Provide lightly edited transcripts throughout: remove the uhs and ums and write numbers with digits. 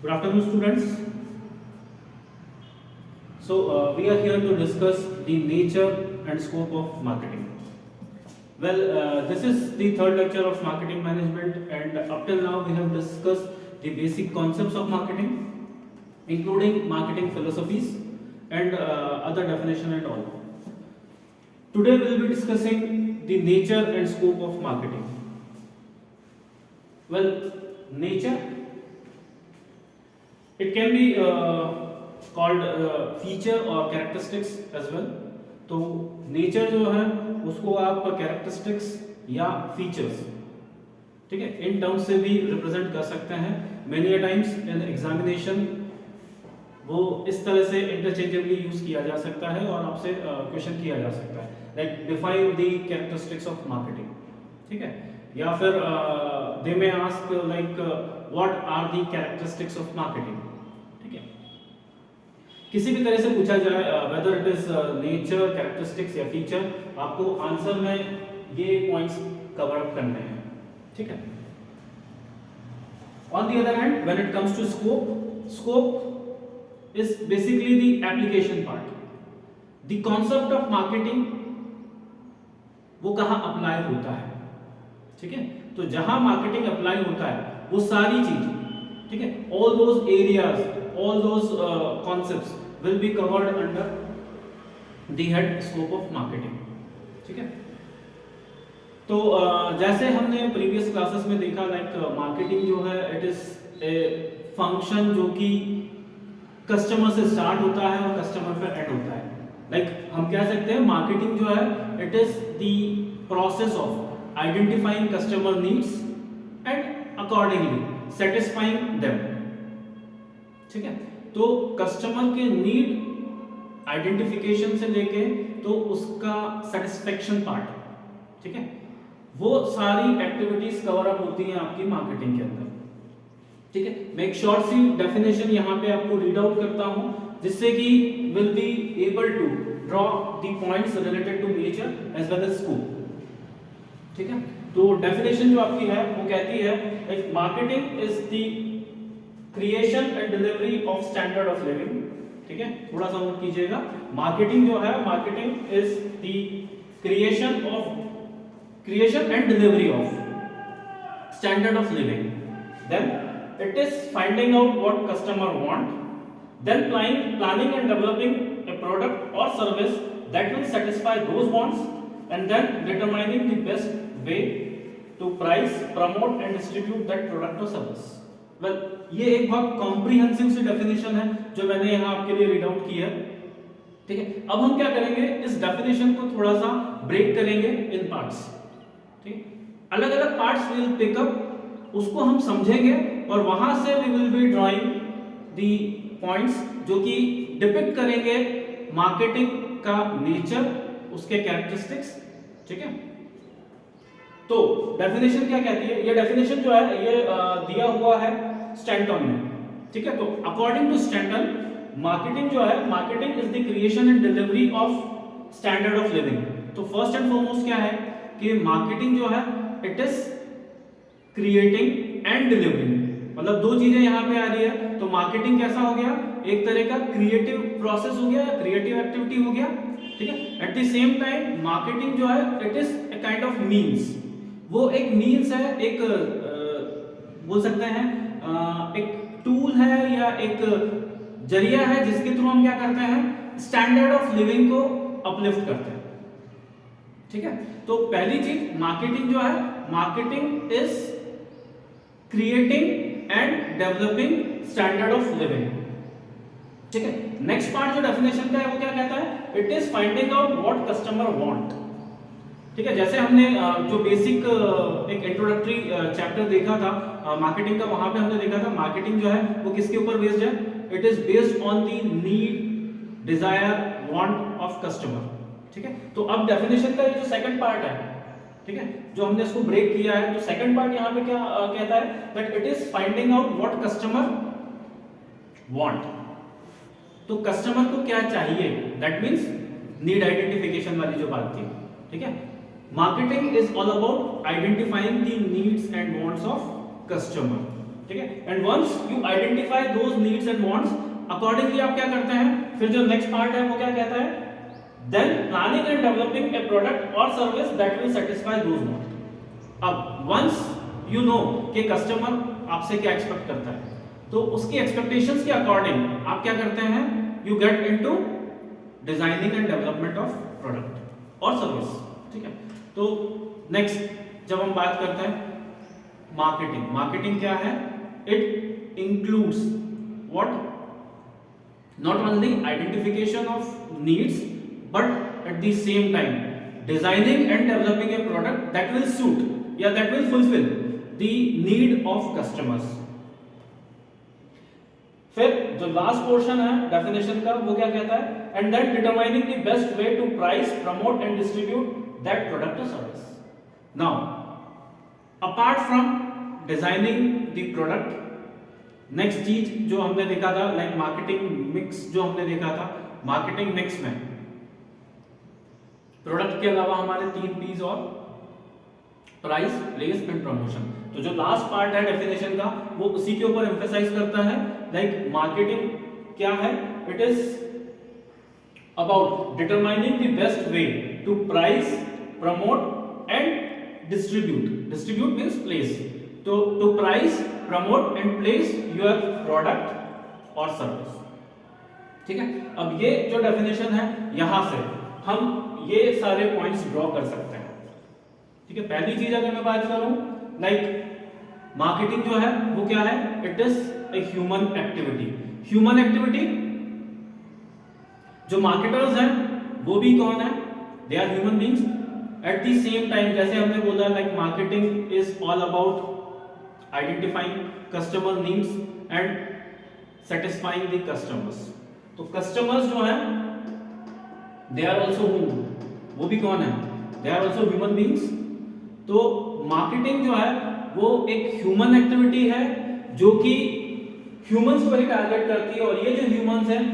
Good afternoon, students. We are here to discuss the nature and scope of marketing. This is the third lecture of marketing management, and up till now we have discussed the basic concepts of marketing, including marketing philosophies and other definition and all. Today we will be discussing the nature and scope of marketing. Nature, it can be called feature or characteristics as well. तो nature जो है उसको आप characteristics या features, ठीक है, in terms से भी रिप्रेजेंट कर सकते हैं. मेनी टाइम्स इन एग्जामिनेशन वो इस तरह से इंटरचेंजेबली यूज किया जा सकता है और आपसे क्वेश्चन किया जा सकता है, like define the characteristics of marketing, ठीक है, या फिर they may ask like what are the characteristics of marketing. ठीक है, किसी भी तरह से पूछा जाए whether it is nature, characteristics या फीचर, आपको आंसर में ये पॉइंट्स कवर अप करने हैं. ठीक है. On the other hand when it comes to scope is basically the application part. The concept of marketing वो कहां अप्लाई होता है. ठीक है, तो जहां मार्केटिंग अप्लाई होता है वो सारी चीज, ठीक है, all those areas, all those concepts will be covered under the head scope of marketing. ठीक है. तो जैसे हमने प्रीवियस क्लासेस में देखा, लाइक मार्केटिंग जो है इट इज ए फंक्शन जो कि कस्टमर से स्टार्ट होता है और कस्टमर पे एंड होता है. लाइक हम कह सकते हैं मार्केटिंग जो है it is the process of identifying customer needs and accordingly satisfying them. ठीक है, तो कस्टमर के नीड आइडेंटिफिकेशन से लेके तो उसका सेटिस्फेक्शन पार्ट, ठीक है, वो सारी एक्टिविटीज कवर अप होती हैं आपकी मार्केटिंग के अंदर. ठीक है, मैं एक शॉर्ट सी डेफिनेशन यहां पे आपको रीड आउट करता हूं जिससे कि will be able to draw the points related to nature as well as scope. ठीक है, तो डेफिनेशन जो आपकी है वो कहती है marketing is the creation and delivery of standard of living. ठीक है, थोड़ा सा नोट कीजिएगा. मार्केटिंग जो है, marketing is the creation and delivery of standard of living. Then it is finding out what customer want, then planning and developing a product or service that will satisfy those wants, and then determining the best way to price, promote and distribute that product or service. ये एक बहुत comprehensive सी definition है जो मैंने यहाँ आपके लिए read out की है. ठीक है, अब हम क्या करेंगे, इस डेफिनेशन को थोड़ा सा ब्रेक करेंगे इन पार्ट्स. ठीक, अलग अलग पार्ट्स विल पिक अप, उसको हम समझेंगे और वहां से we will be drawing the points जो कि डिपिक्ट करेंगे मार्केटिंग का नेचर, उसके कैरेक्टरिस्टिक्स. ठीक है, तो डेफिनेशन क्या कहती है, ये डेफिनेशन जो है ये दिया हुआ है स्टैंटन में. ठीक है, तो अकॉर्डिंग टू स्टैंटन मार्केटिंग जो है, marketing is the creation and delivery of standard of living. तो फर्स्ट एंड फॉरमोस्ट क्या है कि मार्केटिंग जो है it is creating and delivering, मतलब दो चीजें यहां पे आ रही है. तो मार्केटिंग कैसा हो गया, एक तरह का क्रिएटिव प्रोसेस हो गया, क्रिएटिव एक्टिविटी हो गया. ठीक है, eight the same time marketing जो है it is a kind of means, वो एक मीन्स है, एक बोल सकते हैं एक टूल है या एक जरिया है जिसके थ्रू हम क्या करते हैं, स्टैंडर्ड ऑफ लिविंग को अपलिफ्ट करते हैं. ठीक है, तो पहली चीज मार्केटिंग जो है, marketing is creating and developing standard of living. ठीक है, नेक्स्ट पार्ट जो डेफिनेशन का है वो क्या कहता है, it is finding out what customer want. ठीक है, जैसे हमने जो बेसिक एक इंट्रोडक्टरी चैप्टर देखा था मार्केटिंग का, वहां पे हमने देखा था मार्केटिंग जो है वो किसके ऊपर बेस्ड है, it is based on the need, desire, want of customer. ठीक है, तो अब डेफिनेशन का ये जो सेकंड पार्ट है, ठीक है, जो हमने इसको ब्रेक किया है, तो सेकंड पार्ट यहां पे क्या कहता है, that it is finding out what customer want. तो कस्टमर को क्या चाहिए, दैट मींस नीड आइडेंटिफिकेशन वाली जो बात थी. ठीक है, marketing is all about identifying the needs and wants of customer. ठीक है। And once you identify those needs and wants, accordingly आप क्या करते हैं, फिर जो नेक्स्ट पार्ट है वो क्या कहता है, then planning and developing a product और service that will satisfy those needs. अब वंस यू नो कि कस्टमर आपसे क्या एक्सपेक्ट करता है, तो उसकी एक्सपेक्टेशंस के अकॉर्डिंग आप क्या करते हैं, you get into designing and development of product और सर्विस, ठीक है। तो नेक्स्ट जब हम बात करते हैं मार्केटिंग, मार्केटिंग क्या है, it includes what, not only identification of needs but at the same time designing and developing a product that will suit या that will fulfil the need of customers. फिर जो लास्ट पोर्शन है definition का वो क्या कहता है, and then determining the best way to price, promote and distribute that product और service. Now apart from designing the product, next चीज जो हमने देखा था लाइक मार्केटिंग मिक्स, जो हमने देखा था मार्केटिंग मिक्स में प्रोडक्ट के अलावा हमारे 3 पीस और प्राइस, प्लेस एंड प्रमोशन। तो जो लास्ट पार्ट है डेफिनेशन का वो उसी के ऊपर एम्फेसाइज करता है, लाइक मार्केटिंग क्या है, it is about determining the best way to price, promote and distribute, distribute means place, तो to price, promote and place your product और सर्विस, ठीक है। अब ये जो डेफिनेशन है यहां से हम ये सारे पॉइंट्स ड्रॉ कर सकते हैं, ठीक है। पहली चीज अगर मैं बात करूं लाइक मार्केटिंग जो है वो क्या है, it is a human activity. Human activity, जो मार्केटर्स हैं वो भी कौन है, they are human beings. At the same time जैसे हमने बोला like marketing is all about identifying customer needs and satisfying the customers. तो कस्टमर्स जो है दे आर ऑल्सो हूम, वो भी कौन है, they are also human beings. तो मार्केटिंग जो है वो एक ह्यूमन एक्टिविटी है जो कि ह्यूमंस को ही टारगेट करती है, और ये जो ह्यूमंस हैं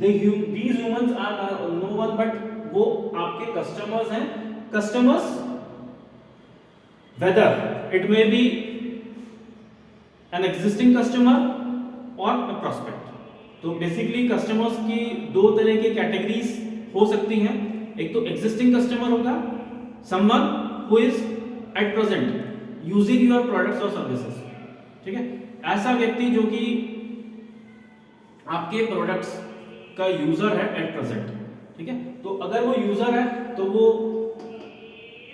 these humans are no one but वो आपके कस्टमर्स हैं। Customers whether it may be an existing customer और अ प्रोस्पेक्ट। तो बेसिकली कस्टमर्स की 2 तरह की कैटेगरीज हो सकती हैं, एक तो एग्जिस्टिंग कस्टमर होगा, someone who is at present using your products और सर्विसेज, ठीक है। ऐसा व्यक्ति जो कि आपके प्रोडक्ट्स का यूजर है एट प्रेजेंट, ठीक है। तो अगर वो यूजर है तो वो,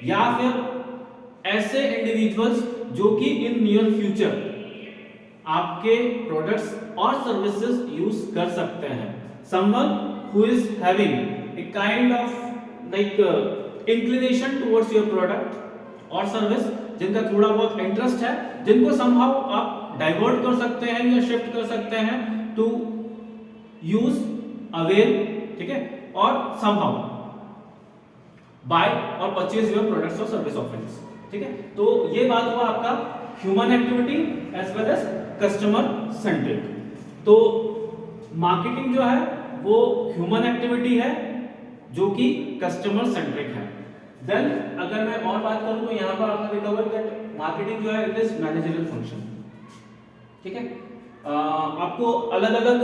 या फिर ऐसे इंडिविजुअल्स जो कि इन नियर फ्यूचर आपके प्रोडक्ट्स और सर्विसेज यूज कर सकते हैं। Someone who is having a kind of like inclination towards your product और सर्विस, जिनका थोड़ा बहुत इंटरेस्ट है, जिनको समहाउ आप डाइवर्ट कर सकते हैं या शिफ्ट कर सकते हैं टू यूज, अवेल, ठीक है, और समहाउ बाय और परचेज योर प्रोडक्ट्स और सर्विस ऑफरिंग्स, ठीक है। तो ये बात हुआ आपका human activity as well as customer centric. तो मार्केटिंग जो है वो ह्यूमन एक्टिविटी है जो कि कस्टमर सेंट्रिक है। देन अगर मैं और बात करूं तो यहां पर आपने रिकवर दैट मार्केटिंग जो है इट इज मैनेजरियल फंक्शन, ठीक है। आपको अलग अलग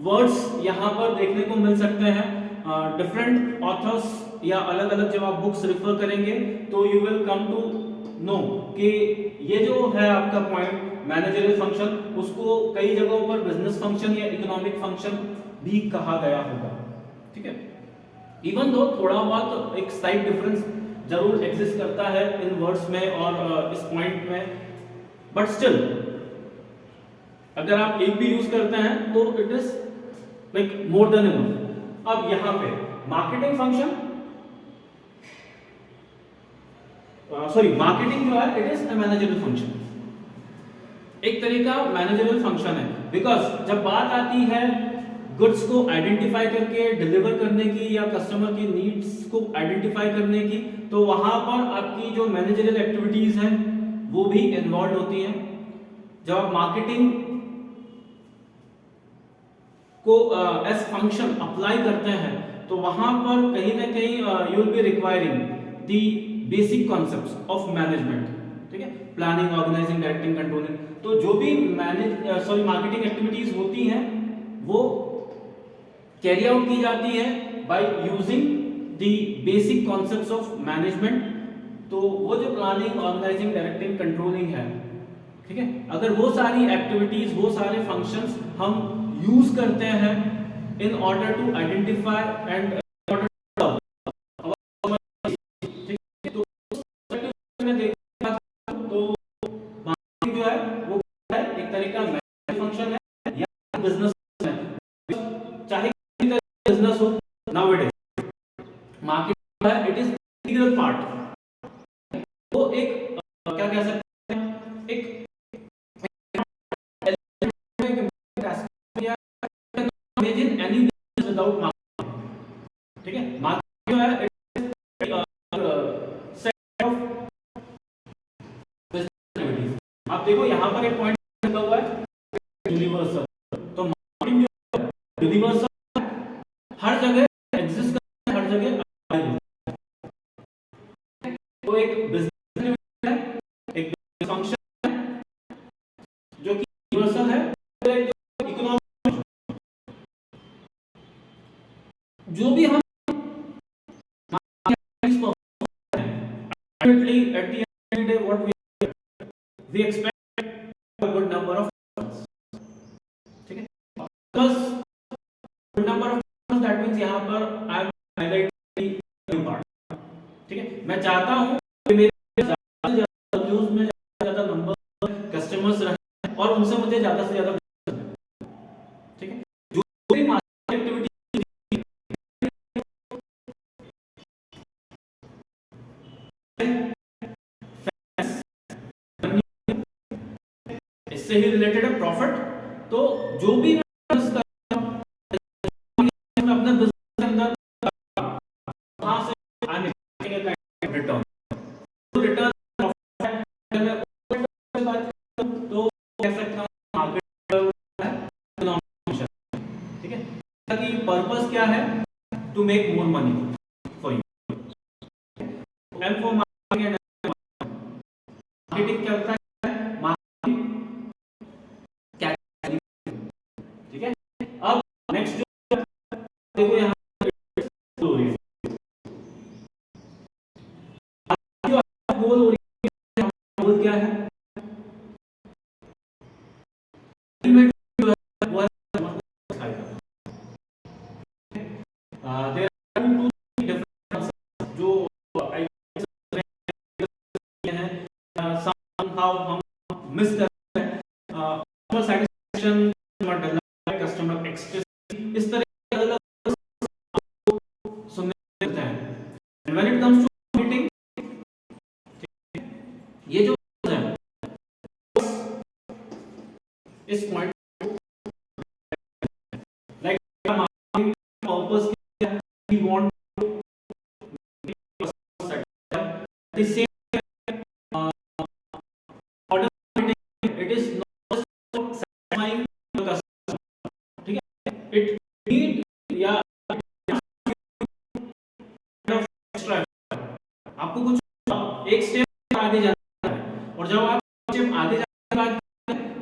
वर्ड्स यहां पर देखने को मिल सकते हैं, डिफरेंट ऑथर्स या अलग अलग जब आप बुक्स रिफर करेंगे तो you will come to know कि ये जो है आपका पॉइंट मैनेजरियल फंक्शन, उसको कई जगहों पर बिजनेस फंक्शन या इकोनॉमिक फंक्शन भी कहा गया होगा, ठीक है। इवन दो थोड़ा बहुत एक स्लाइट डिफरेंस जरूर एग्जिस्ट करता है इन वर्ड्स में और इस पॉइंट में, बट स्टिल अगर आप एक भी यूज करते हैं तो it is like more than enough. अब यहां पे मार्केटिंग फंक्शन, मार्केटिंग जो है it is a managerial function, एक तरह का मैनेजरियल फंक्शन है। बिकॉज जब बात आती है गुड्स को आइडेंटिफाई करके डिलीवर करने की या कस्टमर की नीड्स को आइडेंटिफाई करने की, तो वहां पर आपकी जो मैनेजरियल एक्टिविटीज हैं वो भी इन्वॉल्व होती हैं। जब आप मार्केटिंग को एज फंक्शन अप्लाई करते हैं तो वहां पर कहीं ना कहीं you will be requiring the basic concepts of management, ठीक है, प्लानिंग, ऑर्गेनाइजिंग, डायरेक्टिंग, कंट्रोलिंग। तो जो भी मार्केटिंग एक्टिविटीज होती हैं वो कैरी आउट की जाती है by using the basic concepts of management. तो वो जो प्लानिंग, ऑर्गेनाइजिंग, डायरेक्टिंग, कंट्रोलिंग है, ठीक है, अगर वो सारी एक्टिविटीज, वो सारे फंक्शंस हम यूज करते हैं in order to identify and जो है वो एक तरह का फंक्शन है या बिजनेस है, चाहे बिजनेस हो। नाउअडेज मार्केट है, इट इज इंटीग्रल पार्ट। वो एक क्या कह सकते हैं, एक imagine any business without market. ठीक है, मार्केट जो है सेट ऑफ बिजनेस एक्टिविटीज। आप देखो यहाँ पर एक पॉइंट लिखा हुआ है यूनिवर्सल। तो मार्केटिंग जो है यूनिवर्सल, हर जगह एग्जिस्ट करता है, हर जगह apply होता है। तो एक बिजनेस है, एक फंक्शन है जो कि यूनिवर्सल है, एक इकोनॉमिक। जो भी हम ultimately at the end of the day what we expect a good number of customers। ठीक है, बस good number of customers, that means यहाँ पर I am highlighting the part। ठीक है, मैं चाहता हूँ कि मेरे ज़्यादा से ज़्यादा व्यूज में ज़्यादा नंबर कस्टमर्स रहे और उनसे मुझे ज़्यादा से ज़्यादा। ठीक है, जो भी मार्केट एक्टिविटी इससे ही रिलेटेड है प्रॉफिट। तो जो भी मैं अपने बिजनेस के अंदर वहां से आने रिटर्न रिटर्न तो कह सकता हूँ मार्केट। ठीक है, कि पर्पस क्या है, to make more money for you. Aim for marketing, marketing क्या होता है, मार्केटिंग क्या। ठीक है, अब नेक्स्ट जो देखो यहाँ गोल हो रही है, गोल क्या है, मिस करते हैं customer satisfaction, customer delight, customer experience, इस तरह के अलग सुनने मिलते हैं। And when it comes to meeting, ये जो है इस point like purpose we want the same order meeting, it is not satisfying the customer। ठीक है, इट नीड या एक्स्ट्रा आपको कुछ एक स्टेप आगे जाना है। और जब आप स्टेप आगे जाने के बाद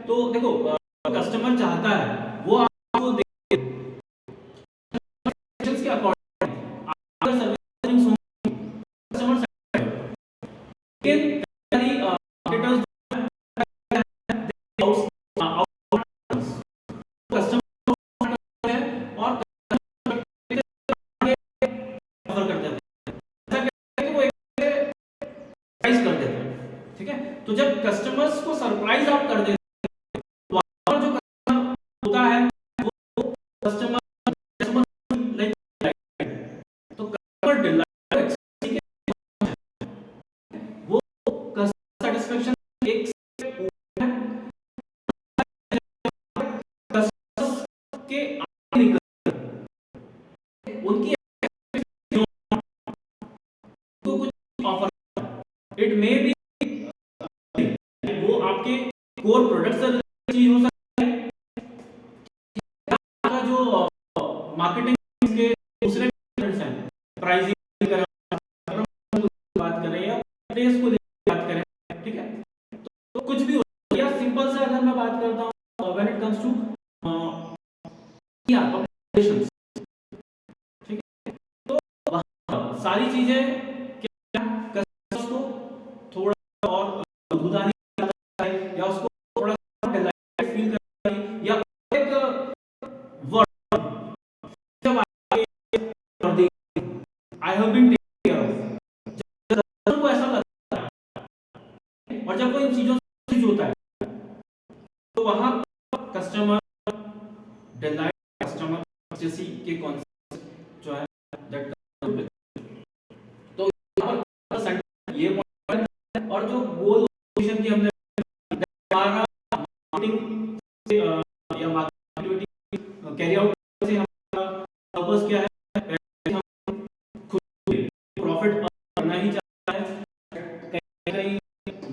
तो देखो कस्टमर चाहता है वो आपको दे के अकॉर्डिंग आपका सर्विस होंगी, कस्टमर लेकिन कई मार्केटर्स कस्टमर है और ऑफर कर देते हैं, वो एक सरप्राइज कर देते हैं। ठीक है, तो जब कस्टमर्स को सरप्राइज आप कर देते हैं तो आपका जो कस्टमर होता है वो कस्टमर तो कस्टमर डिलाइट वो कस्टमर सेटिस्फैक्शन एक के आगे निकल उनकी तो कुछ ऑफर, इट मे बी वो आपके कोर बात करता हूँ when it comes to population, ठीक है, तो सारी चीजें क्या कस्टमर्स को थोड़ा और बुधाने या उसको थोड़ा डिलाइट फील करानी, या एक वर्ड जब I have been taken care of, जब को ऐसा लगता है, और जब वो इन चीजों से चीज होता है तो वहां कस्टमर डिलाइट, कस्टमर जैसी के कॉन्सेप्ट जो है दैट, तो यहाँ पर ये पॉइंट है। और जो गोल पोजीशन की हमने हमारा मार्केटिंग या मार्केटिंग एक्टिविटी कैरी आउट से हमारा पर्पस क्या है, हम खुद प्रॉफिट करना ही चाहता है, कहीं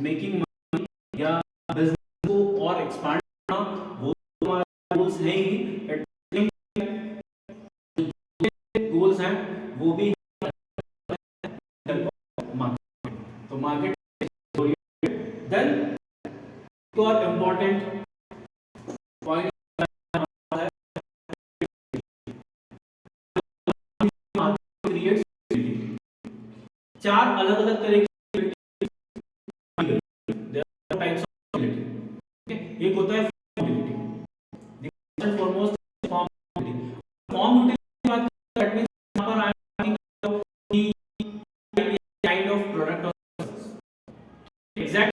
मेकिंग मनी या बिजनेस को और एक्सपांड करना, वो हमारे गोल्स है ही। गोल्स हैं वो भी मार्केट, तो मार्केट देन तो और इम्पोर्टेंट पॉइंट है क्रिएट, चार अलग अलग तरह की टाइप्स ऑफ यूटिलिटी। एक होता है utility, foremost form utility. Form utility की बात करें, दैट मींस यहां पर आई की काइंड ऑफ प्रोडक्ट और सर्विस, एग्जैक्ट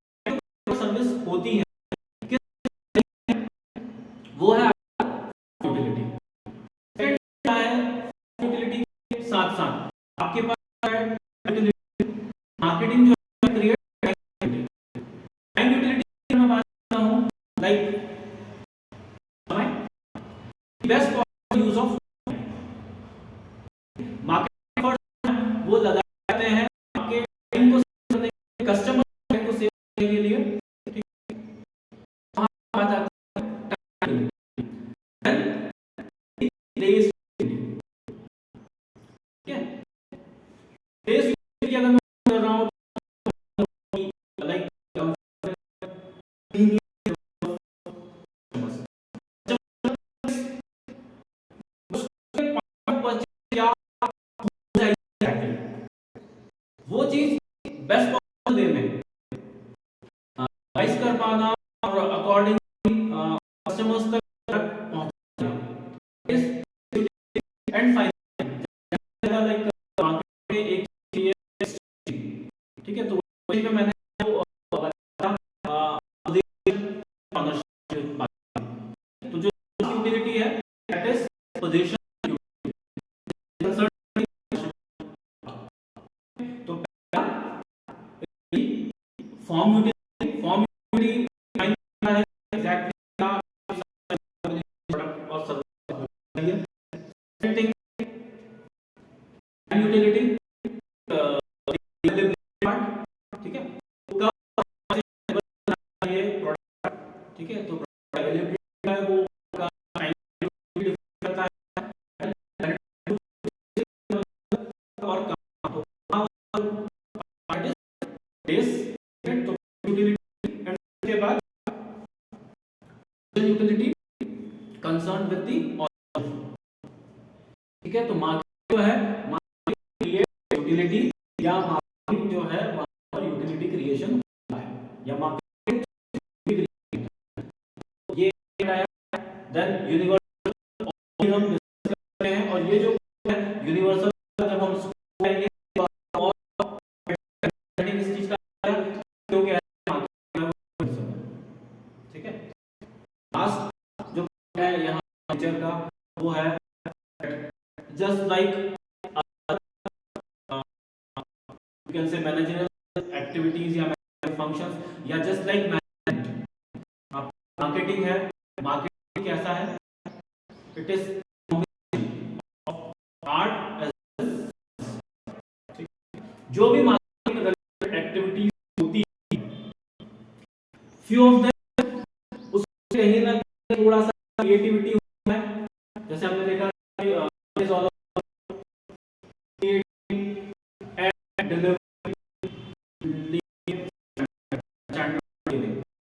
सर्विस होती है वो है यूटिलिटी। सेकंड क्या है, यूटिलिटी के साथ साथ आपके पास है यूटिलिटी मार्केटिंग जो है क्रिएट टाइम यूटिलिटी में बात करता हूं, like best use of marketing efforts वो लगाते हैं आपके टाइम को सेव करने के लिए, कस्टमर टाइम को सेव करने के लिए, ठीक है, वहां बात आती है टाइम प्लेस, ठीक है। प्लेस यूटिलिटी अगर मैं कर रहा हूं लाइक वो चीज बेस्ट पॉसिबल वे में प्राइस कर पाना और अकॉर्डिंग कस्टमर्स तक पहुंचाना इस एंड फाइनल लाइक मार्केट में एक चीज, ठीक है, तो वहीं पे मैंने वो बताया ओनरशिप, तो जो यूटिलिटी है दैट इज पोजीशन, तो फॉर्म यूटिलिटी, फॉर्म यूटिलिटी क्या है एग्जैक्टली क्या प्रोडक्ट और सर्विस है। सेकंड थिंग यूटिलिटी पार्ट, ठीक है, तो ये प्रोडक्ट, ठीक है, तो अवेलेबिलिटी है वो टाइम करता है और तो पार्ट इज बेस, तो यूटिलिटी एंड के बाद यूटिलिटी कंसर्न विद द, ठीक है, तो मार्केट जो है मार्केट यूटिलिटी या मार्केट जो है वहां पर यूटिलिटी क्रिएशन होता है या मार्केट ये देन यूनिवर्सल हम डिस्कस करते हैं, और ये जो है यूनिवर्सल जब हम करेंगे और इस चीज का जो क्या है मार्केट, ठीक है। लास्ट जो है यहां नेचर का वो है just like you can say managerial activities या functions या just like management, marketing है, marketing कैसा है, it is art as जो भी marketing related activities होती है, few of them उसमें कहीं ना कहीं थोड़ा सा creativity होता है, जैसे हमने देखा is all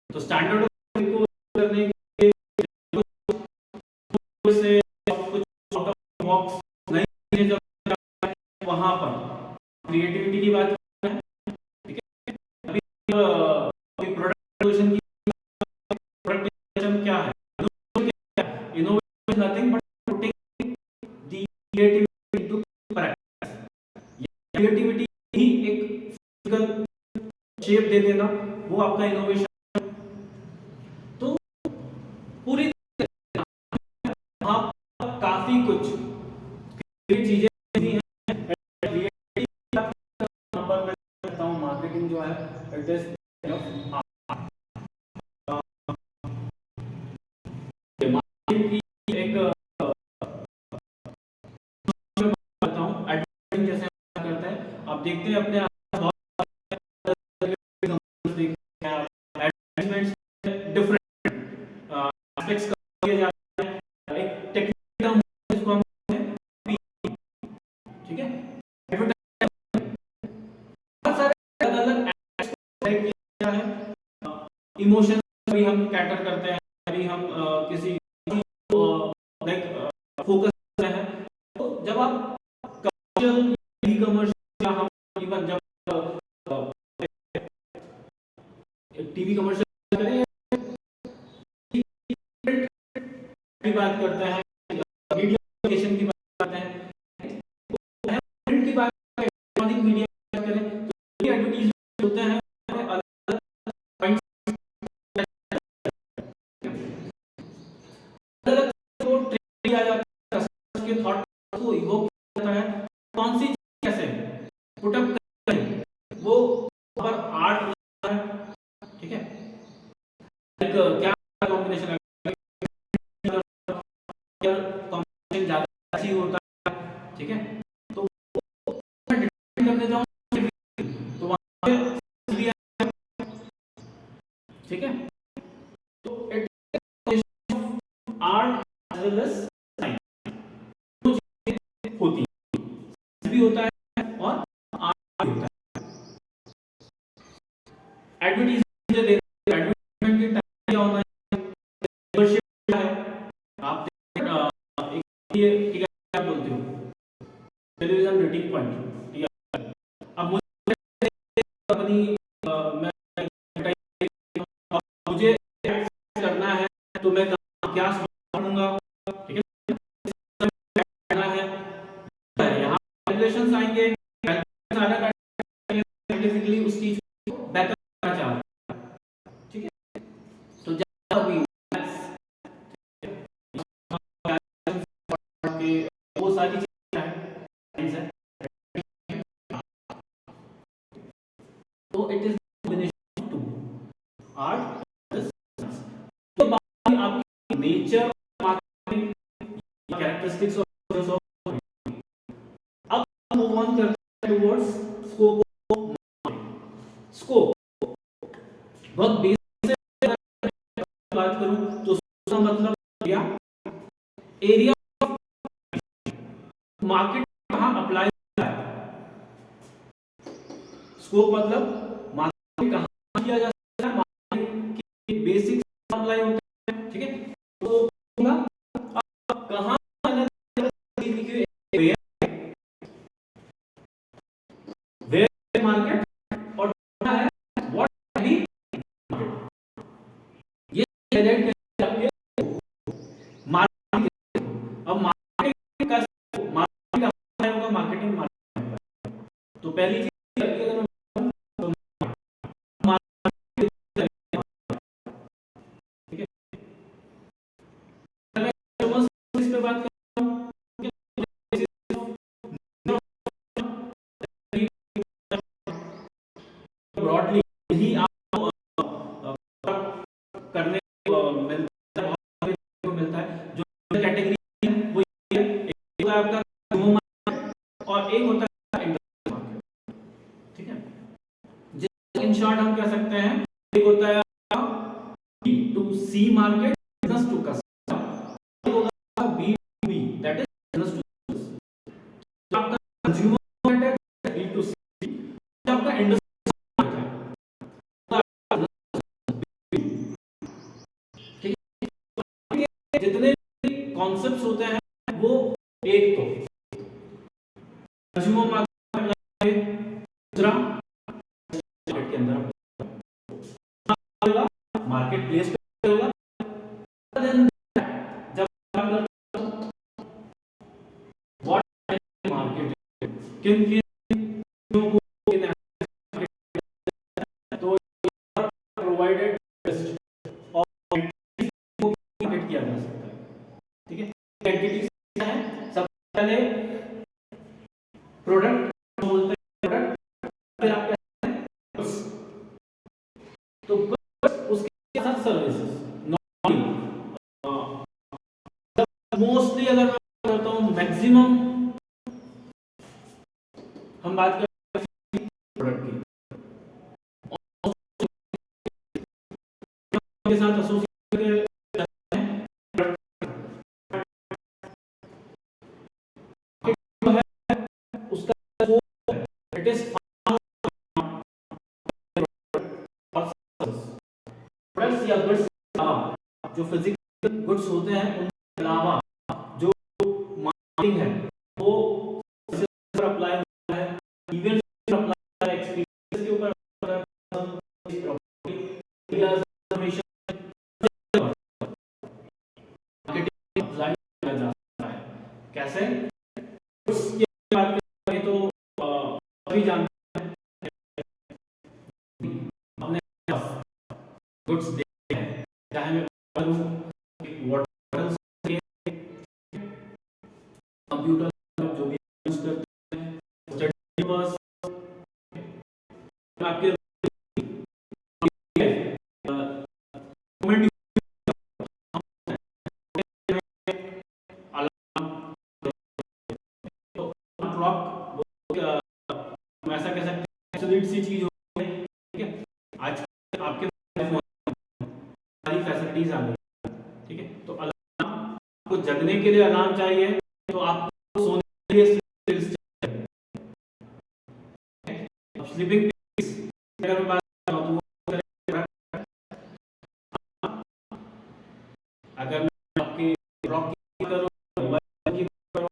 तो स्टैंडर्ड को करने इनोवेशन क्या है? Innovation is nothing but putting the creativity into practice. Creativity ही एक फिजिकल शेप दे देना, वो आपका इनोवेशन। तो पूरी आप काफी कुछ चीजें भी हैं। नंबर मैं कहता हूं मार्केटिंग जो है इट इज मार्केटिंग की एक बताता हूं एडवर्टाइजिंग जैसे करते हैं, आप देखते हैं अपने एडवर्टाइजमेंट्स डिफरेंट एस्पेक्ट्स का किया जाता है। एक टेक्निकल टर्म जिसको हम कहते हैं, ठीक है, बहुत सारे अलग अलग किया है। इमोशन भी हम कैटर करते हैं, अभी हम किसी लाइक फोकस करते हैं। तो जब आप कमर्शियल ई कमर्शियल या हम इवन जब टीवी कमर्शियल करें की बात करते हैं, मीडिया एप्लीकेशन की बात करते हैं, प्रिंट की बात करें, इलेक्ट्रॉनिक मीडिया की बात करें, तो ये एडवर्टाइजमेंट होते हैं अलग पॉइंट्स अलग को ट्रेन किया जाता है, कस्टमर के थॉट को इवोक किया जाता है, कौन सी चीज कैसे पुट अप करें, वो पर आर्ट लगता है, ठीक है। एक क्या कॉम्बिनेशन है, कॉम्बिनेशन ज्यादा अच्छी होता है, ठीक है। तो मैं डिटेल करने जाऊं तो वहां पे इसलिए, ठीक है। तो it art as well as science होती है, भी होता है और आर्ट भी होता है। एडवर्टाइजमेंट एडवर्टाइजमेंट की टाइप क्या होता है, मेंबरशिप है, आप ये ठीक है, क्या बोलते हो टेलीविजन रेटिंग पॉइंट, ठीक है। अब मुझे अपनी मैं मुझे करना है तो मैं क्या ढूंढूंगा, ठीक है, करना है यहाँ कैलकुलेशंस आएंगे, साइंटिफिकली उस चीज को बेहतर करना चाहते हैं, ठीक है। तो जब भी वो सारी चीजें है, तो it is combination to art plus science. तो बात आपकी नेचर मार्केटिंग कैरेक्टरिस्टिक्स ऑफ, अब मूव ऑन करते हैं टुवर्ड्स स्कोप। स्कोप बहुत बेसिक से बात करूं तो उसका मतलब एरिया, एरिया मार्केट कहां अप्लाई होता है। स्कोप मतलब मार्केट कहां किया जा सकता है, मार्केट के बेसिक अप्लाई होते हैं, ठीक है। तो कहां वेयर मार्केट और है व्हाट भी मार्केट, ये हाईलाइट करके आपके मार्केटिंग। अब मार्केटिंग का मार्केटिंग का होगा, मार्केटिंग तो पहली चीज अगर मैं तो मार्केटिंग, ठीक है। मैं इस पे बात करता हूं, ब्रॉडली ही आप करने मिलता है, जो कैटेगरी है वो ये है, एक होता है आपका कंज्यूमर मार्केट और एक होता है इंडस्ट्रियल मार्केट, ठीक है। जिस इन शॉर्ट हम कह सकते हैं एक होता है B2C market, business to customer, एक होता है B2B that is business to business. तो आपका कंज्यूमर मार्केट है B2C, आपका इंडस्ट्रियल जितने कॉन्सेप्ट्स होते हैं वो एक तो कंज्यूमर मार्केट, दूसरा मार्केट के अंदर मार्केट प्लेस पे होगा, किन किन चीजों को तो प्रोवाइडेड और को क्रिएट किया जा सकता है। ठीक है, एंटिटीज क्या है? सबसे पहले प्रोडक्ट बोलते हैं, प्रोडक्ट फिर आप क्या है goods। तो goods उसके साथ सर्विसेज मोस्टली अगर मैं करता हूँ मैक्सिमम हम बात करते हैं प्रोडक्ट की के साथ एसोसिएटेड है उसका इट इज प्रोडक्ट्स या गुड्स जो फिजिकल गुड्स होते हैं उनके अलावा जो मार्केटिंग है वो पर अप्लाई होता है, इवेंट पर अप्लाई होता है, एक्सपीरियंस के ऊपर मार्केटिंग अप्लाई किया जाता है। कैसे? उसके बात करें तो अभी जानते हैं हमने गुड्स देखे हैं, चाहे मैं वाटर कंप्यूटर जो भी यूज करते हैं, स्टडी पर्पस आपके ऐसा कह सकते हैं सी चीज हो गई। ठीक है, आज आपके फोन सारी फैसिलिटीज आ गई। ठीक है, तो अलार्म आपको जगने के लिए अलार्म चाहिए तो आपको सोने के लिए स्लीपिंग अगर मैं बात करूं अगर मैं आपकी क्लॉक की करूं, मोबाइल की करूं,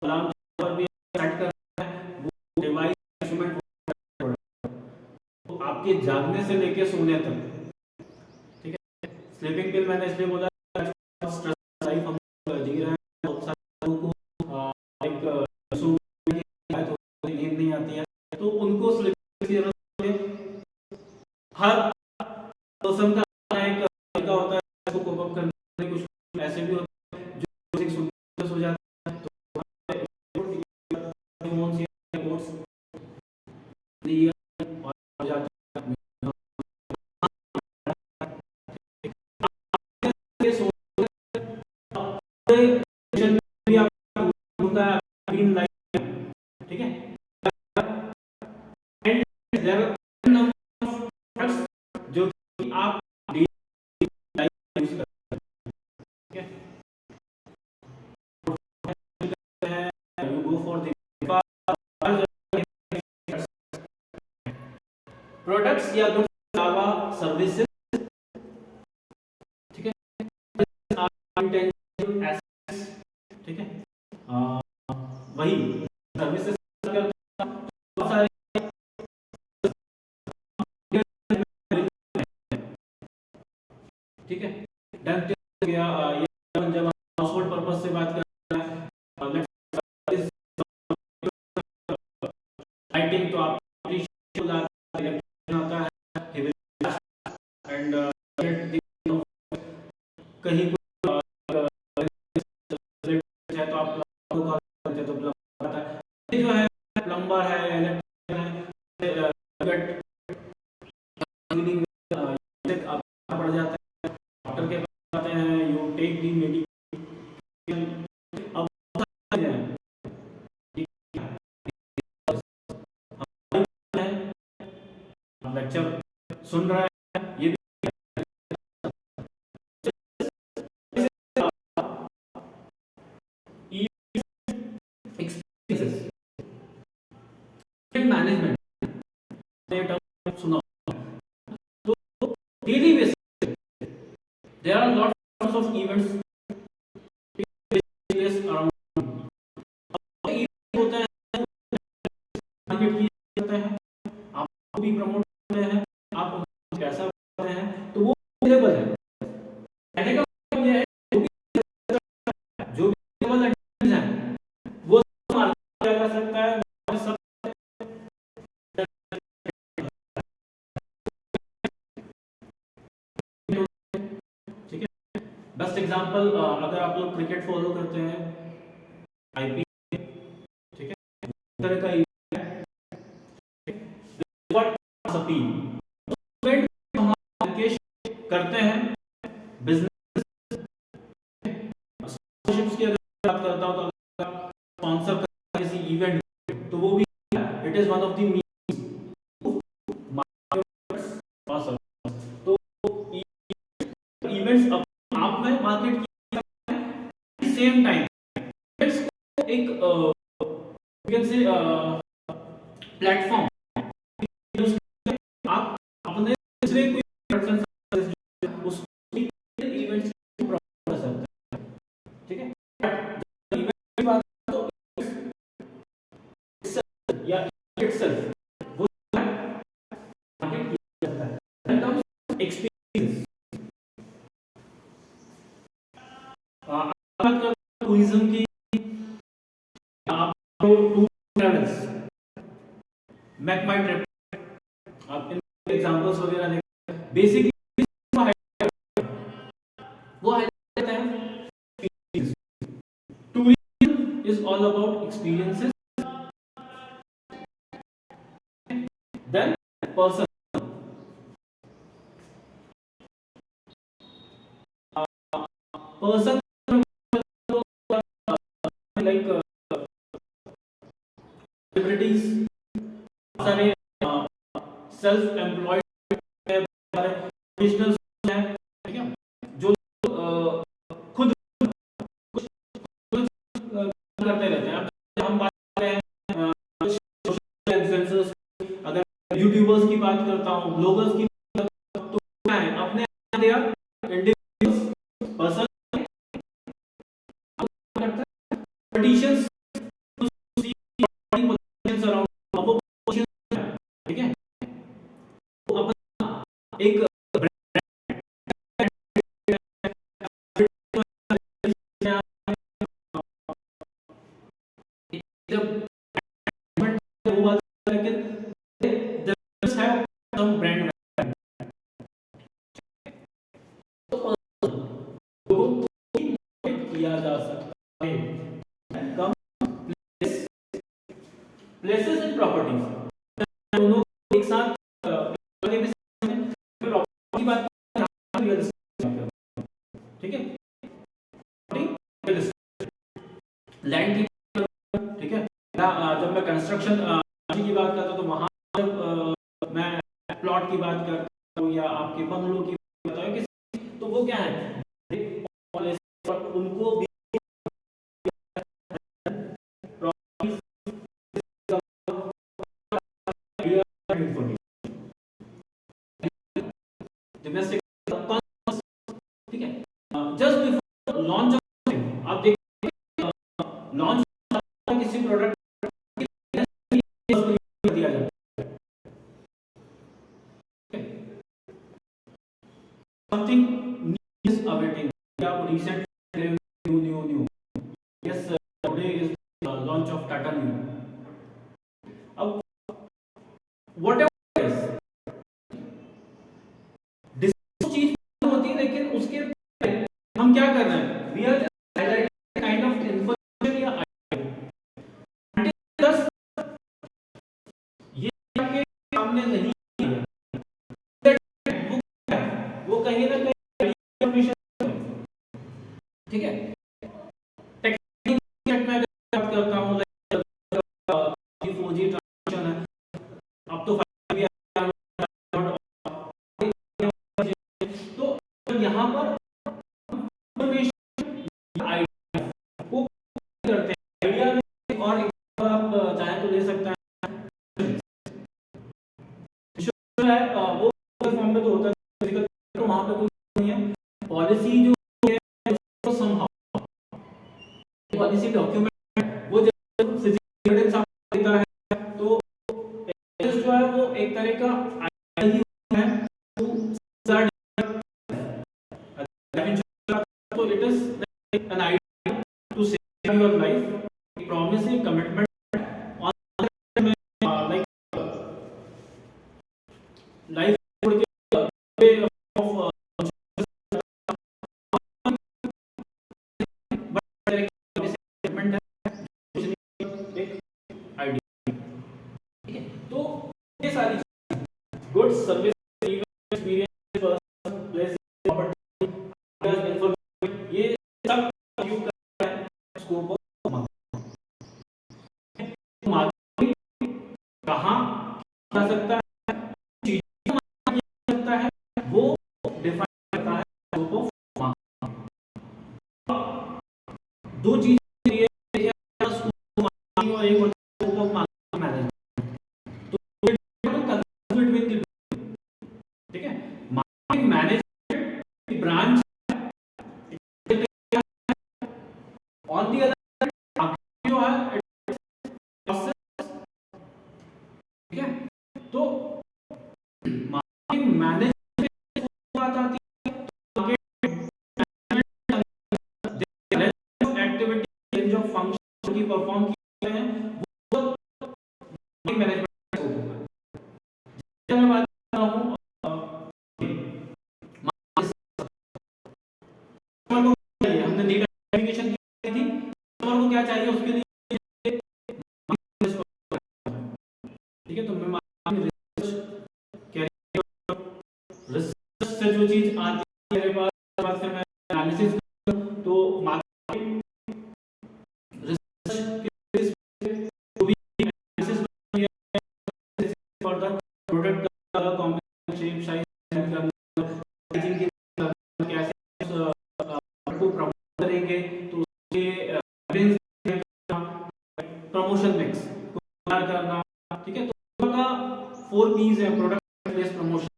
अलार्म पर भी सेट करना है वो डिवाइस इंस्ट्रूमेंट तो आपके जागने से लेके सोने तक। ठीक है, स्लीपिंग पिल मैंने इसलिए बोला स्ट्रेस लाइफ हम जी रहे हैं, बहुत सारे लोगों को एक सोने की नींद नहीं आती है तो उनको स्लीपिंग की जरूरत है। हर पर्सन का एक तरीका होता है इसको कोप अप करने के, कुछ ऐसे भी होते हैं जो म्यूजिक सुनते सो जाते हैं तो फोन से कोट्स दिया और हो जाता है ये सोने भी आप होता है ग्रीन लाइट। ठीक है, and there are number of products जो कि आप डेली लाइफ यूज करते हैं। ठीक है, you go for the products या गुड्स के अलावा सर्विसेज। ठीक है, इंटेंजिबल एसेट्स। ठीक है, वही सर्विसेज बहुत सारे ठीक है, डन हो गया। ये जब हाउस होल्ड पर्पस से बात कर रहे हैं लाइटिंग तो आप इलेक्ट्रिशियन आता है एंड कहीं है तो आप तो प्लम्बर आता है, ये जो है प्लम्बर है इलेक्ट्रिशियन है आप पड़ जाता है, डॉक्टर के पास आते हैं, यू टेक दी मेडिकेशन। अब लेक्चर सुन रहा है ये भी एक्सपीरियंसेस मैनेजमेंट सुना तो daily basis there are lots of events around होता है, मार्केट की होता है, आपको भी प्रमोट करते हैं, आप कैसा कर रहे हैं तो वो अवेलेबल है। कहने का मतलब ये है जो भी अवेलेबल है वो मार्केट जा सकता है, बेस्ट एग्जांपल, अगर आप लोग क्रिकेट फॉलो करते हैं, आईपीएल, ठीक है, इस तरह का व्हाट टीम स्टूडेंट हम एप्लीकेशन करते हैं, बिजनेस स्पॉन्सरशिप्स की अगर बात करता हूं, तो अगर स्पॉन्सर करते हैं किसी इवेंट, तो वो भी it is one of the means market pass. तो इवेंट्स आप में मार्केट की सेम टाइम एक से प्लेटफॉर्म आप अपने दूसरे कोई उस इवेंट्स कर सकते हैं, ठीक है। इवेंट की बात तो या इटसेल्फ वो मार्केट किया जाता है इन टर्म्स एक्सपीरियंस। टूरिज्म की आप tour travels, Make My Trip, आप इन एग्जांपल्स वगैरह देख, बेसिकली वो हाईलाइट है tourism is all about experiences, then person person like celebrities, सारे सेल्फ एम्प्लॉयड प्रोफेशनल्स हैं, ठीक है, जो खुद कुछ करते रहते हैं। अब हम बात कर रहे हैं सोशल इन्फ्लुएंसर्स, अगर यूट्यूबर्स की बात करता हूं, ब्लॉगर्स की बात करता हूं, तो क्या है, अपने इंडिविजुअल्स पर्सन पॉलिटिशियंस अराउंड, ठीक है, तो अपना एक जब वो बात लेकिन जस्ट हैव सम ब्रांड को किया जा सकता है। कम प्लेसेस एंड प्रॉपर्टीज दोनों एक साथ प्रॉपर्टी की बात ठीक है, लैंड की, ठीक है, जब मैं कंस्ट्रक्शन की बात करता हूं, तो वहां जब मैं प्लॉट की बात करता हूं या आपके बंगलों की बात करता हूं, तो वो क्या है, उनको भी domestic, ठीक है, जस्ट बिफोर लॉन्च ऑफ, आप देखिए लॉन्च किसी प्रोडक्ट दिया जाता है, समथिंग न्यू इज अवेटिंग, आप recent new yes today is launch of Tata new. अब व्हाटएवर चीज होती है, लेकिन उसके हम क्या कर रहे हैं, we are highlighting kind of information या दस ये आपके सामने नहीं है, वो कहीं ना कहीं इंफॉर्मेशन, ठीक है। टेक्निकल में अगर बात करता हूं, लाइक 4G ट्रांसमिशन है, अब तो 5G आ गया, तो यहाँ पर को करते हैं आइडिया में, और आप चाहे तो ले सकते हैं है, वो फॉर्म में तो होता है, तो वहां पे कोई नहीं है, पॉलिसी जो है उसको समहाउ पॉलिसी डॉक्यूमेंट वो जब फिजिकल एविडेंस आपको देता है, तो जो है वो एक तरह का आइडिया ही है टू स्टार्ट, तो it is an idea to save your life, promise, commitment on like life view करता है स्कोप ऑफ मार्केटिंग। कहाँ जा सकता है, चीजों को किया सकता है, वो डिफाइन करता है स्कोप ऑफ मार्केटिंग। दो चीजें और एक स्कोप ऑफ मार्केटिंग मैनेजमेंट। तो बिटवीन द, ठीक है, marketing management branch on the other जो है, ठीक है। तो मार्केटिंग मैनेजमेंट बात आती है, एक्टिविटी रेंज ऑफ फंक्शन की परफॉर्म किए हैं, वो मैनेजमेंट होगा। जब मैं बात कर रहा हूं हमने नीड आइडेंटिफिकेशन की थी, कस्टमर को क्या चाहिए उसके लिए, ठीक है। तो मैं रिसर्च से जो चीज आती है मेरे पास, फिर मैं एनालिसिस, तो मार्केटिंग रिसर्च के जो भी एनालिसिस फर्दर प्रोडक्ट का कॉम्बिनेशन, शेप, साइज, पैकेजिंग की कैसे को प्रमोट करेंगे, तो उसके प्रमोशन मिक्स को तैयार करना, ठीक है। तो का 4 P's है, प्रोडक्ट प्लेस प्रमोशन,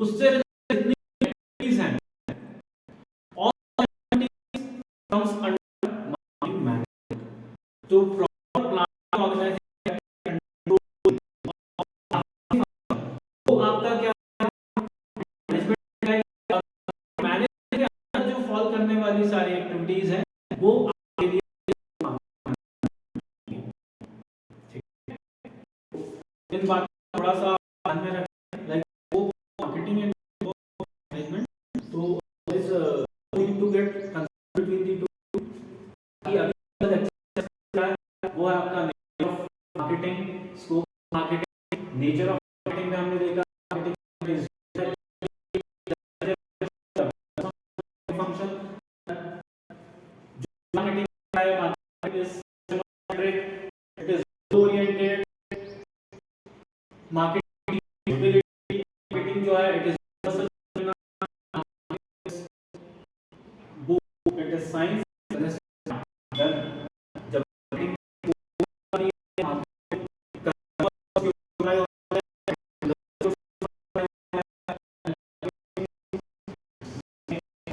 उससे जितनी एक्टिविटीज हैं all activities comes under marketing management. तो प्रॉपर प्लान ऑर्गेनाइजेशन वो आपका क्या मैनेजमेंट का, मैनेजमेंट जो फॉल करने वाली सारी एक्टिविटीज हैं वो आपके लिए, इन बात थोड़ा सा ध्यान में रखें, लाइक वो मार्केटिंग एंड मैनेजमेंट, तो is need to get concept between the two. कि अभी वो है आपका nature of marketing, scope marketing, nature of marketing में हमने देखा marketing function, marketing is it is oriented, marketing marketing जो है it is it is science, जब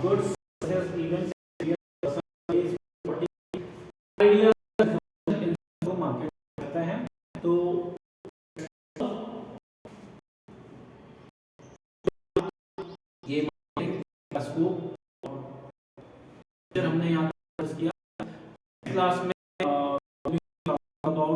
गुड्स इवेंट्स आइडिया इनको मार्केट करता है। तो ये मार्केटिंग का स्कोप हमने यहाँ डिस्कस किया क्लास में अबाउट